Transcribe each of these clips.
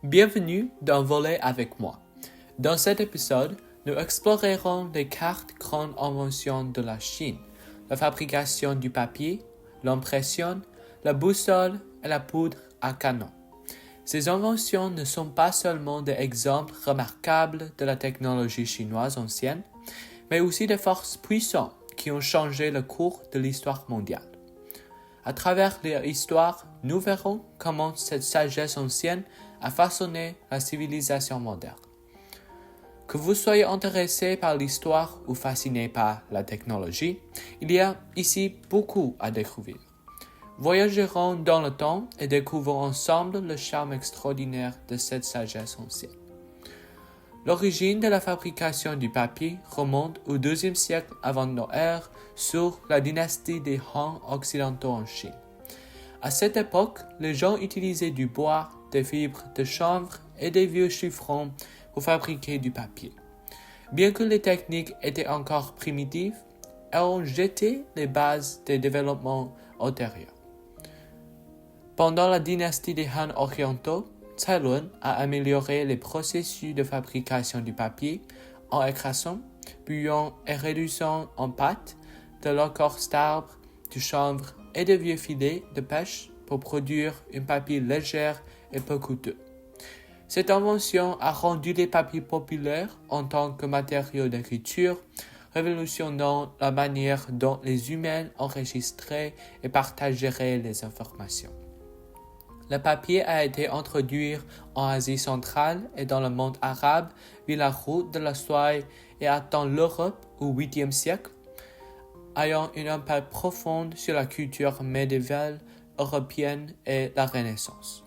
Bienvenue dans Voler avec moi. Dans cet épisode, nous explorerons les 4 grandes inventions de la Chine, la fabrication du papier, l'impression, la boussole et la poudre à canon. Ces inventions ne sont pas seulement des exemples remarquables de la technologie chinoise ancienne, mais aussi des forces puissantes qui ont changé le cours de l'histoire mondiale. À travers leur histoire, nous verrons comment cette sagesse ancienne a façonné la civilisation moderne. Que vous soyez intéressé par l'histoire ou fasciné par la technologie, il y a ici beaucoup à découvrir. Voyagerons dans le temps et découvrons ensemble le charme extraordinaire de cette sagesse ancienne. L'origine de la fabrication du papier remonte au IIe siècle avant notre ère sous la dynastie des Han occidentaux en Chine. À cette époque, les gens utilisaient du bois, des fibres de chanvre et des vieux chiffrons pour fabriquer du papier. Bien que les techniques étaient encore primitives, elles ont jeté les bases des développements ultérieurs. Pendant la dynastie des Han orientaux, Cai-Lun a amélioré les processus de fabrication du papier en écrasant, bouillant et réduisant en pâte de l'écorce d'arbre, du chanvre et de vieux filets de pêche pour produire un papier léger et peu coûteux. Cette invention a rendu les papiers populaires en tant que matériau d'écriture, révolutionnant la manière dont les humains enregistraient et partageraient les informations. Le papier a été introduit en Asie centrale et dans le monde arabe via la route de la soie et atteint l'Europe au 8e siècle, ayant un impact profond sur la culture médiévale européenne et la Renaissance.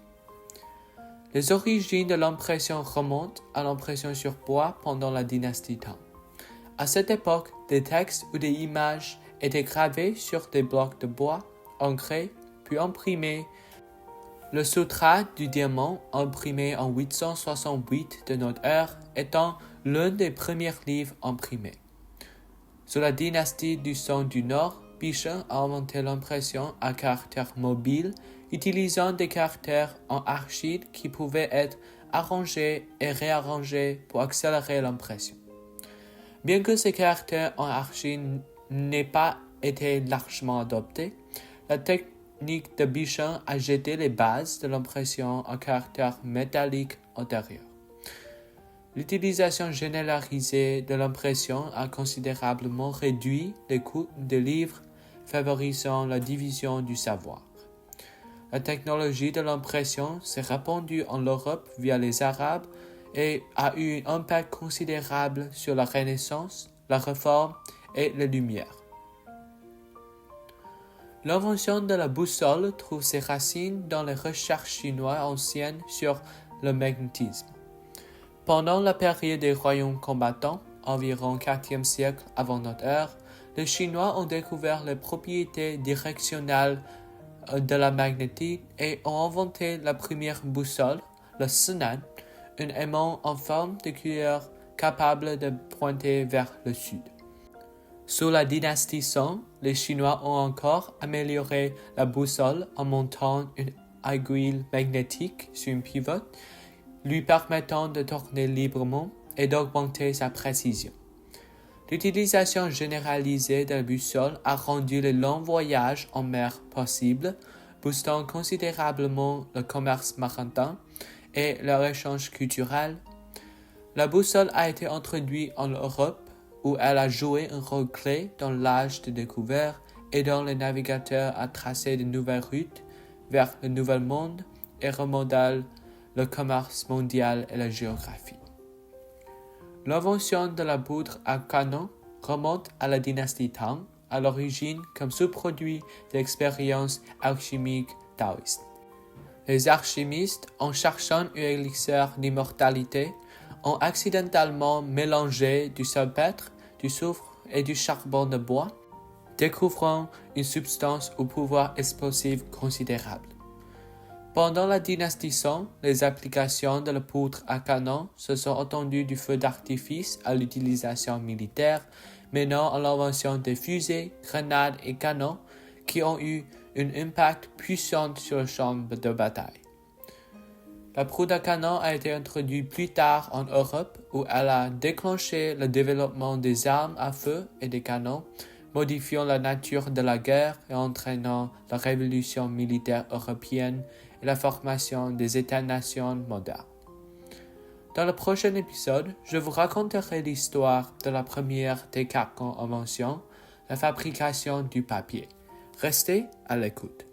Les origines de l'impression remontent à l'impression sur bois pendant la dynastie Tang. À cette époque, des textes ou des images étaient gravés sur des blocs de bois, ancrés, puis imprimés. Le Sutra du diamant, imprimé en 868 de notre ère, étant l'un des premiers livres imprimés. Sous la dynastie du Song du Nord, Bichin a inventé l'impression à caractère mobile, utilisant des caractères en argile qui pouvaient être arrangés et réarrangés pour accélérer l'impression. Bien que ces caractères en argile n'aient pas été largement adoptés, la technique de Bichin a jeté les bases de l'impression à caractère métallique antérieur. L'utilisation généralisée de l'impression a considérablement réduit les coûts des livres, favorisant la division du savoir. La technologie de l'impression s'est répandue en Europe via les Arabes et a eu un impact considérable sur la Renaissance, la Réforme et les Lumières. L'invention de la boussole trouve ses racines dans les recherches chinoises anciennes sur le magnétisme. Pendant la période des royaumes combattants, environ 4e siècle avant notre ère, les Chinois ont découvert les propriétés directionnelles de la magnétique et ont inventé la première boussole, le Sinan, un aimant en forme de cuillère capable de pointer vers le sud. Sous la dynastie Song, les Chinois ont encore amélioré la boussole en montant une aiguille magnétique sur une pivote, lui permettant de tourner librement et d'augmenter sa précision. L'utilisation généralisée de la boussole a rendu les longs voyages en mer possibles, boostant considérablement le commerce maritime et leur échange culturel. La boussole a été introduite en Europe, où elle a joué un rôle clé dans l'âge de découverte et dont les navigateurs ont tracé de nouvelles routes vers le Nouvel Monde et remodèlent le commerce mondial et la géographie. L'invention de la poudre à canon remonte à la dynastie Tang, à l'origine comme sous-produit de l'expérience alchimique taoïste. Les alchimistes, en cherchant un élixir d'immortalité, ont accidentellement mélangé du salpêtre, du soufre et du charbon de bois, découvrant une substance au pouvoir explosif considérable. Pendant la dynastie Song, les applications de la poudre à canon se sont étendues du feu d'artifice à l'utilisation militaire, menant à l'invention des fusées, grenades et canons qui ont eu un impact puissant sur le champ de bataille. La proue de canon a été introduite plus tard en Europe où elle a déclenché le développement des armes à feu et des canons, modifiant la nature de la guerre et entraînant la révolution militaire européenne et la formation des États-nations modernes. Dans le prochain épisode, je vous raconterai l'histoire de la première des 4 grandes inventions, la fabrication du papier. Restez à l'écoute.